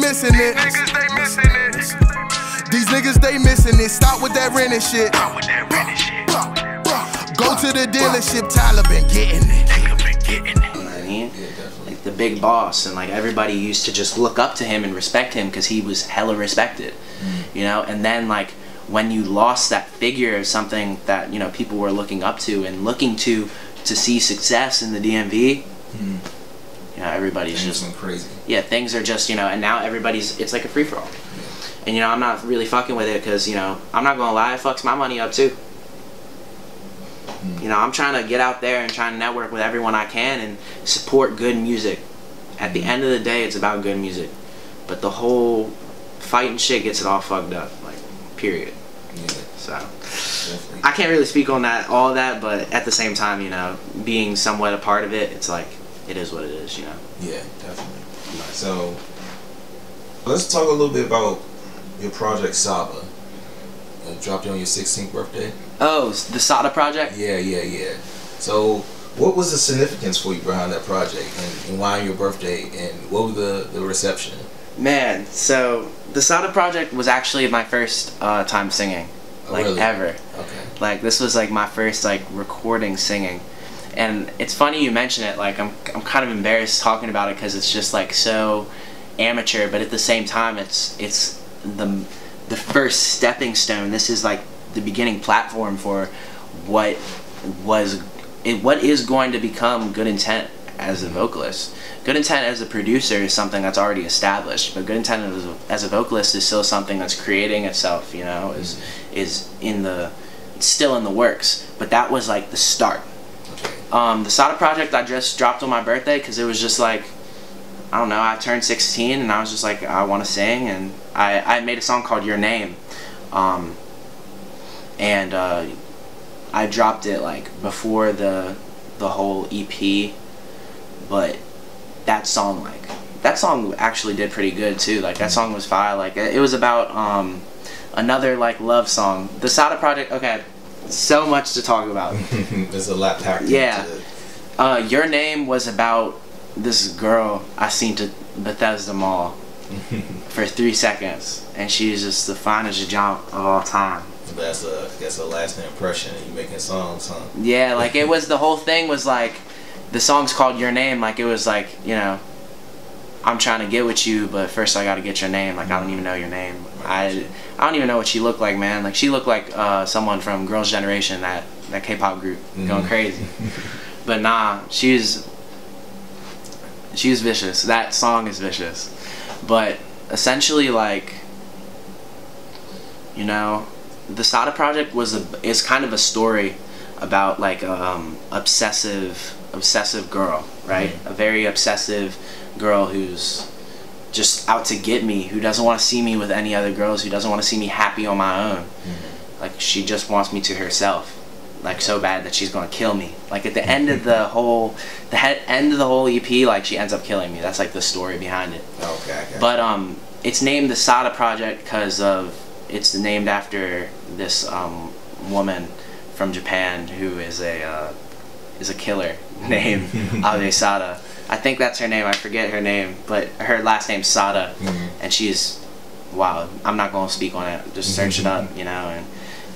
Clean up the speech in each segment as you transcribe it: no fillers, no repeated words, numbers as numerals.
missing it. These niggas, they missing it. Stop with that renting shit. Go to the dealership, Tyler been getting it. You know what I mean? Like the big boss, and like everybody used to just look up to him and respect him because he was hella respected. You know, and then like when you lost that figure of something that, you know, people were looking up to and looking to see success in the DMV, you know, everybody's just crazy. Yeah, things are just, you know, and now it's like a free-for-all. And, you know, I'm not really fucking with it because, you know, I'm not gonna lie, it fucks my money up too. You know, I'm trying to get out there and trying to network with everyone I can and support good music. At the end of the day, it's about good music. But the whole fighting shit gets it all fucked up, like, period. Yeah. So, definitely. I can't really speak on all that, but at the same time, you know, being somewhat a part of it, it's like, it is what it is, you know? Yeah, definitely. So, let's talk a little bit about your project Saba. Dropped it on your 16th birthday. Oh, the Sada project? Yeah. So, what was the significance for you behind that project, and why on your birthday, and what was the reception? Man, so the Sada project was actually my first time singing, like really? ever. Okay. Like this was like my first like recording singing, and it's funny you mention it. Like I'm kind of embarrassed talking about it because it's just like so amateur, but at the same time it's the first stepping stone. This is like the beginning platform for what is going to become Good Intent as a vocalist. Good Intent as a producer is something that's already established, but Good Intent as a vocalist is still something that's creating itself, you know, is still in the works. But that was like the start. The Sada project I just dropped on my birthday because it was just like, I don't know, I turned 16 and I was just like, I want to sing, and I made a song called Your Name, and I dropped it like before the whole EP, but that song actually did pretty good too. Like that song was fire. Like it was about another like love song. The Sada project, okay, so much to talk about. There's a lot packed yeah. into it. Your Name was about this girl I seen to Bethesda Mall for 3 seconds, and she's just the finest jump of all time. That's a lasting impression. You making songs, huh? Yeah, like it was, the whole thing was like, the song's called Your Name, like it was like, you know, I'm trying to get with you, but first I gotta get your name. Like I don't even know your name. I don't even know what she looked like, man. Like she looked like someone from Girls' Generation, that K-pop group, going crazy. But nah, she's vicious. That song is vicious. But essentially, like, you know, the Sada project is kind of a story about like obsessive girl, right? A very obsessive girl who's just out to get me, who doesn't want to see me with any other girls, who doesn't want to see me happy on my own. Like she just wants me to herself, like so bad that she's gonna kill me. Like at the end of the whole EP, like she ends up killing me. That's like the story behind it. Okay. But it's named the Sada project because it's named after this woman from Japan who is a killer named Ave Sada. I think that's her name. I forget her name, but her last name's Sada, and she's wild. I'm not gonna speak on it. Just search it up, you know, and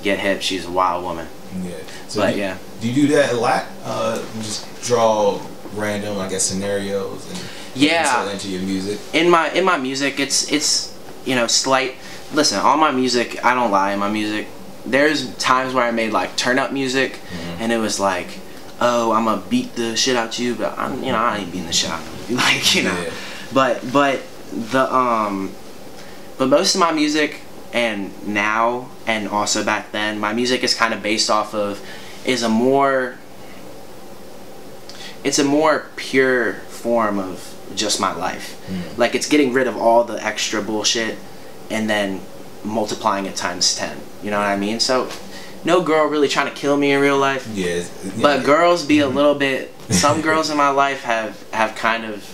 get hip. She's a wild woman. Yeah. So but do you do that a lot? Just draw random, I guess, scenarios and insert into your music. In my music, it's you know, slight. Listen, all my music, I don't lie in my music. There's times where I made like turn up music, and it was like, oh, I'm gonna beat the shit out you, but I ain't beating the shit out of you, like, you know. Yeah. But most of my music, and now and also back then, my music is kind of based off of it's a more pure form of just my life. Like it's getting rid of all the extra bullshit and then multiplying it times 10. You know what I mean? So no girl really trying to kill me in real life. Yeah. But girls be a little bit. Some girls in my life have kind of,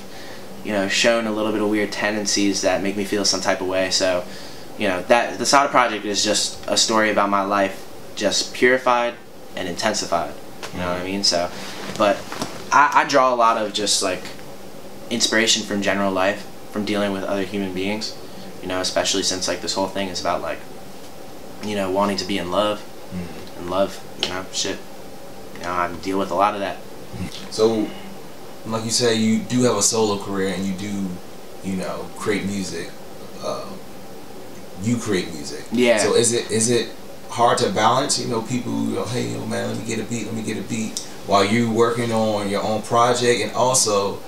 you know, shown a little bit of weird tendencies that make me feel some type of way. So, you know, that the Sada project is just a story about my life, just purified and intensified. You know what I mean? So, but I draw a lot of just like inspiration from general life, from dealing with other human beings, you know, especially since like this whole thing is about like, you know, wanting to be in love, and love, you know, shit. You know, I deal with a lot of that. So, like you say, you do have a solo career and you do, you know, create music. You create music. Yeah. So is it hard to balance? You know, people, you know, hey, yo, man, let me get a beat, while you working on your own project, and also,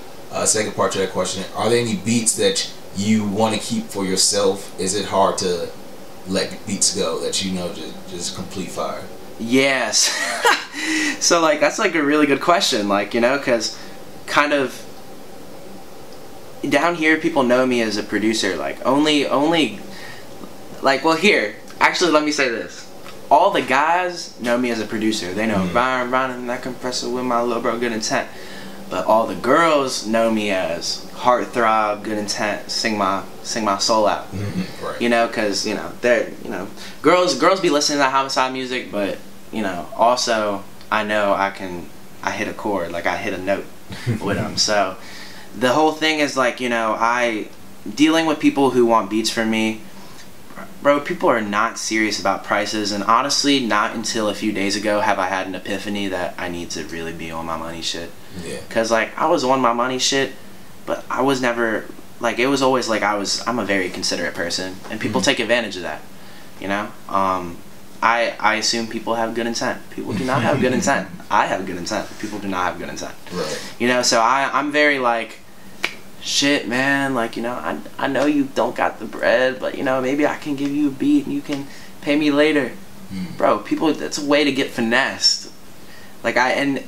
second part to that question, are there any beats that you want to keep for yourself? Is it hard to let beats go that you know just complete fire? Yes. So like that's like a really good question, like, you know, because kind of down here people know me as a producer, like only like, well, here actually let me say this, all the guys know me as a producer. They know Ryan that compressor with my little bro Good Intent, but all the girls know me as heartthrob, Good Intent, sing my soul out. Right. You know, because you know they're, you know, girls be listening to homicide music, but you know, also I know I hit a chord, like I hit a note with them. So the whole thing is like, you know, dealing with people who want beats from me, bro, people are not serious about prices, and honestly not until a few days ago have I had an epiphany that I need to really be on my money shit. Yeah. Cause like I was on my money shit, but I was never, like, it was always like I'm a very considerate person, and people take advantage of that, you know. I assume people have good intent. People do not have good intent. I have good intent. People do not have good intent. Right. You know, so I'm very like, shit, man, like, you know, I know you don't got the bread, but you know, maybe I can give you a beat and you can pay me later. Bro, people, that's a way to get finessed. Like, and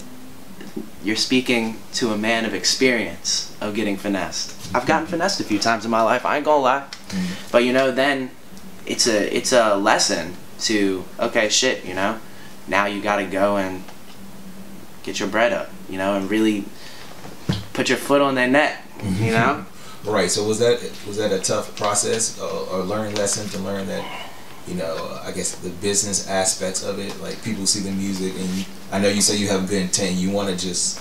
you're speaking to a man of experience of getting finessed. I've gotten finessed a few times in my life, I ain't gonna lie. But you know, then it's a lesson to, okay, shit, you know, now you gotta go and get your bread up, you know, and really put your foot on their neck, you know. Right. So was that a tough process or learning lesson to learn that, you know, I guess the business aspects of it, like people see the music, and I know you say you have good intent, you want to just,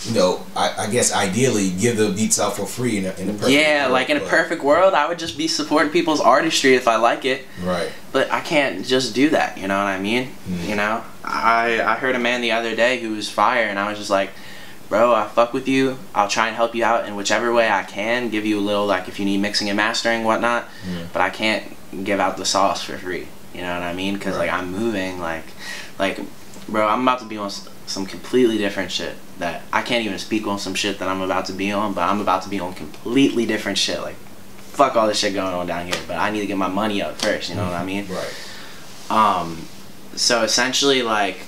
you know, I guess ideally give the beats out for free in a perfect world, like in a perfect world, I would just be supporting people's artistry if I like it. Right. But I can't just do that, you know what I mean? You know, I heard a man the other day who was fire, and I was just like, bro, I fuck with you. I'll try and help you out in whichever way I can. Give you a little, like, if you need mixing and mastering, whatnot. But I can't give out the sauce for free. You know what I mean? Because, like, I'm moving, like, bro, I'm about to be on some completely different shit that I can't even speak on some shit that I'm about to be on, but I'm about to be on completely different shit. Like, fuck all this shit going on down here, but I need to get my money up first, you know what I mean? Right. So essentially, like,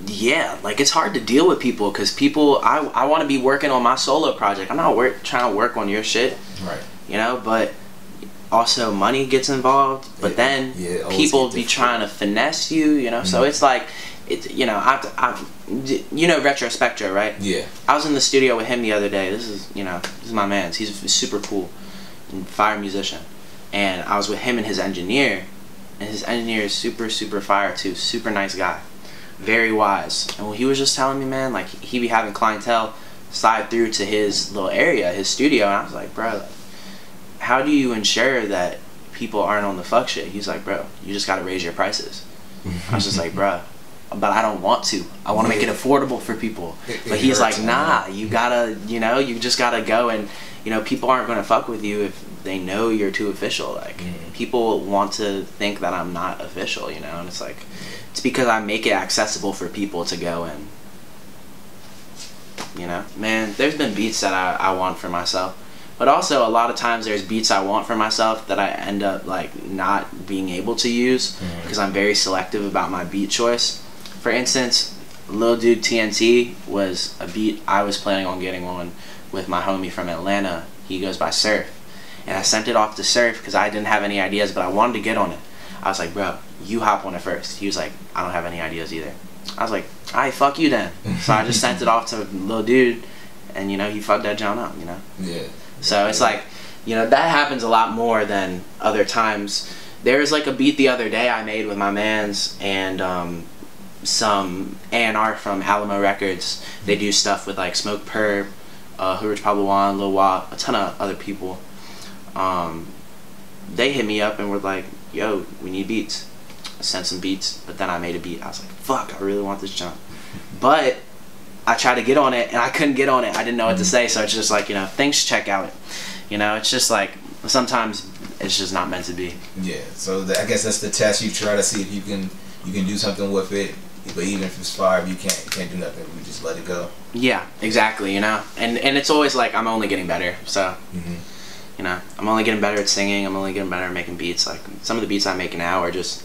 yeah, like, it's hard to deal with people, because people, I want to be working on my solo project. I'm not trying to work on your shit, right? You know, but also money gets involved, but then people be trying to finesse you, you know. So it's like, it's, you know, you know Retrospectra, right? Yeah. I was in the studio with him the other day. This is my man. He's super cool and fire musician, and I was with him and his engineer, and his engineer is super fire too. Super nice guy, very wise. And he was just telling me, man, like, he be having clientele slide through to his little area, his studio, and I was like, bro, how do you ensure that people aren't on the fuck shit? He's like, bro, you just gotta raise your prices. I was just like, bro, but I don't want to. I want to make it affordable for people. But he's like, nah, you gotta, you know, you just gotta go, and, you know, people aren't gonna fuck with you if they know you're too official. Like, people want to think that I'm not official, you know, and it's like, it's because I make it accessible for people to go and, you know, man, there's been beats that I want for myself. But also, a lot of times there's beats I want for myself that I end up, like, not being able to use because I'm very selective about my beat choice. For instance, Lil Dude TNT was a beat I was planning on getting on with my homie from Atlanta. He goes by Surf. And I sent it off to Surf because I didn't have any ideas, but I wanted to get on it. I was like, bro, you hop on it first. He was like, I don't have any ideas either. I was like, alright, fuck you then. So I just sent it off to Lil Dude, and, you know, he fucked that John up, you know? Yeah. So it's like, you know, that happens a lot more than other times. There was like a beat the other day I made with my mans and some A&R from Alamo Records. They do stuff with like Smoke Perp, Hushhh, Pablo Juan, Lil Wap, a ton of other people. They hit me up and were like, yo, we need beats. I sent some beats, but then I made a beat. I was like, fuck, I really want this jump. But I tried to get on it and I couldn't get on it. I didn't know what to say, so it's just like, you know, things check out. You know, it's just like, sometimes it's just not meant to be. Yeah, so I guess that's the test. You try to see if you can do something with it, but even if it's fire, you can't do nothing. You just let it go. Yeah, exactly, you know? And it's always like, I'm only getting better, so... You know, I'm only getting better at singing. I'm only getting better at making beats. Like, some of the beats I make now are just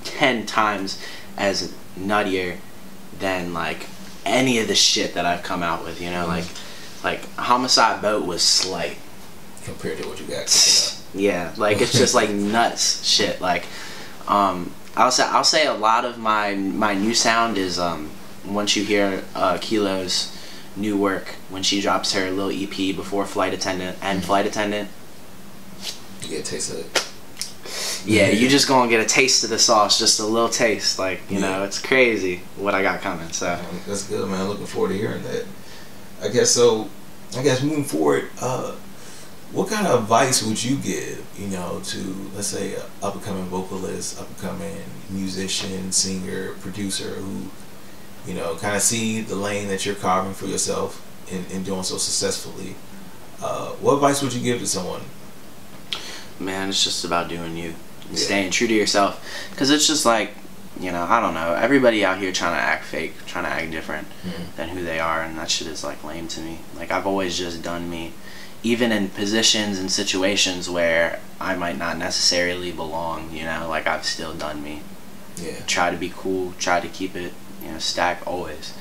10 times as nuttier than, like, any of the shit that I've come out with, you know? Like Homicide Boat was slight. Compared to what you got. Yeah, like, it's just, like, nuts shit. Like, I'll say a lot of my new sound is, once you hear Kilo's new work, when she drops her little EP before Flight Attendant and Flight Attendant, you get a taste of it. Yeah, you just gonna get a taste of the sauce, just a little taste. Like, you know, it's crazy what I got coming. So that's good, man. Looking forward to hearing that. I guess moving forward, what kind of advice would you give, you know, to, let's say, an up-and-coming vocalist, up-and-coming musician, singer, producer who, you know, kind of see the lane that you're carving for yourself and doing so successfully? What advice would you give to someone? Man, it's just about doing you and staying true to yourself. Because it's just like, you know, I don't know, everybody out here trying to act fake, trying to act different than who they are, and that shit is like lame to me. Like, I've always just done me, even in positions and situations where I might not necessarily belong, you know, like, I've still done me. Yeah. Try to be cool, try to keep it, you know, stack always.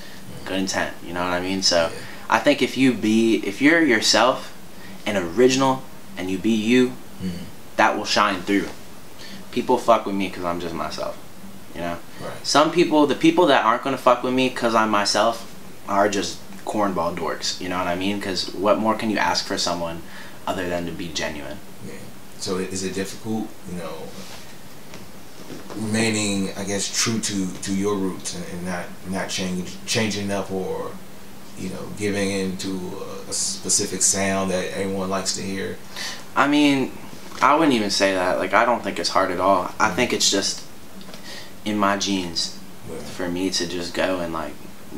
Good intent, you know what I mean? So I think if you're yourself and original and you be you, that will shine through. People fuck with me because I'm just myself, you know? Right. Some people, the people that aren't going to fuck with me because I'm myself are just cornball dorks, you know what I mean? Because what more can you ask for someone other than to be genuine? Yeah. So is it difficult, you know, remaining, I guess, true to your roots and not changing up or, you know, giving into a specific sound that everyone likes to hear? I mean, I wouldn't even say that. Like, I don't think it's hard at all. I think it's just in my genes for me to just go and, like,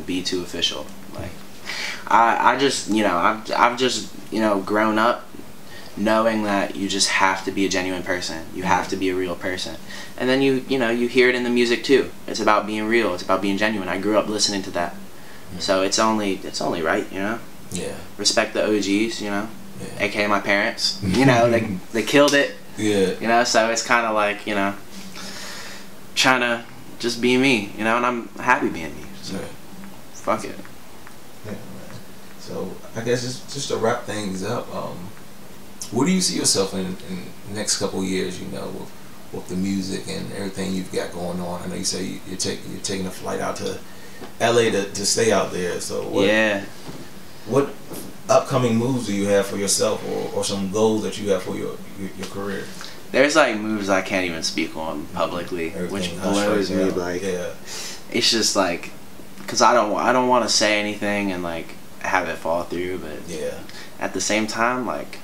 be too official. Like, I just, you know, I've just, you know, grown up knowing that you just have to be a genuine person. You have to be a real person. And then you know, you hear it in the music too. It's about being real. It's about being genuine. I grew up listening to that. So it's only right, you know? Yeah. Respect the OGs, you know? AKA my parents. You know, they killed it. Yeah. You know, so it's kind of like, you know, trying to just be me, you know, and I'm happy being me. So fuck it. Yeah, man. So I guess just to wrap things up, where do you see yourself in the next couple of years, you know, with the music and everything you've got going on? I know you say you're taking a flight out to LA to stay out there. So what upcoming moves do you have for yourself, or some goals that you have for your career? There's like moves I can't even speak on publicly, which blows me. Like, it's just like, cause I don't want to say anything and like have it fall through, but at the same time, like,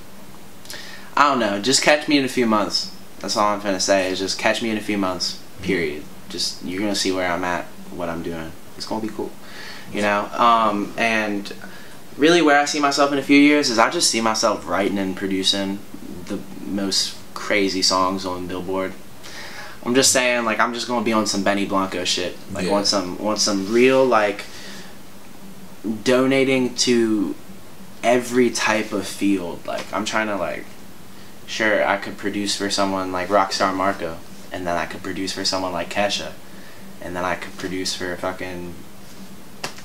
I don't know, just catch me in a few months. That's all I'm finna say, is just catch me in a few months, period. Just, you're gonna see where I'm at, what I'm doing. It's gonna be cool, you know? And really where I see myself in a few years is I just see myself writing and producing the most crazy songs on Billboard. I'm just saying, like, I'm just gonna be on some Benny Blanco shit. Like, want some real, like, donating to every type of field. Like, I'm trying to, like, sure, I could produce for someone like Rockstar Marco, and then I could produce for someone like Kesha, and then I could produce for fucking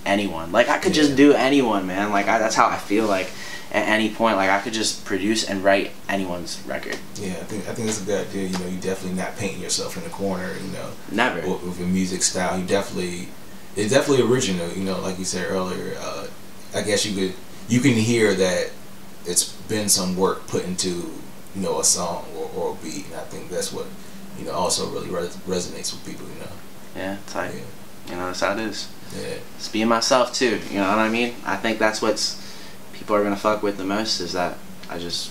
anyone. Like, I could just do anyone, man. Like, that's how I feel. Like, at any point, like, I could just produce and write anyone's record. Yeah, I think that's a good idea. You know, you definitely not painting yourself in a corner. You know, never with your music style. It's definitely original. You know, like you said earlier. I guess you can hear that it's been some work put into, you know, a song or a beat, and I think that's what, you know, also really resonates with people, you know. Yeah, tight. You know, that's how it is. Yeah. Just being myself too, you know what I mean? I think that's what's people are gonna fuck with the most is that I just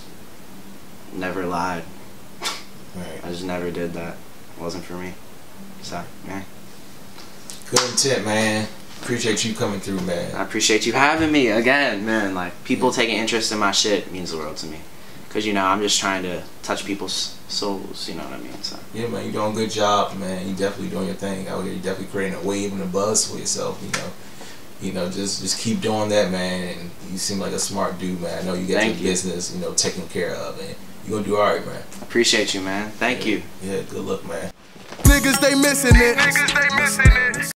never lied. Right. I just never did that. It wasn't for me. So, yeah. Good intent, man. Appreciate you coming through, man. I appreciate you having me again, man. Like, people taking interest in my shit means the world to me. Cause you know, I'm just trying to touch people's souls. You know what I mean? So. Yeah, man. You doing a good job, man. You definitely doing your thing out here. You definitely creating a wave and a buzz for yourself. You know, just keep doing that, man. And you seem like a smart dude, man. I know you got your business, you know, taken care of, and you gonna do all right, man. Appreciate you, man. Thank you. Yeah, good luck, man. Niggas, they missing it.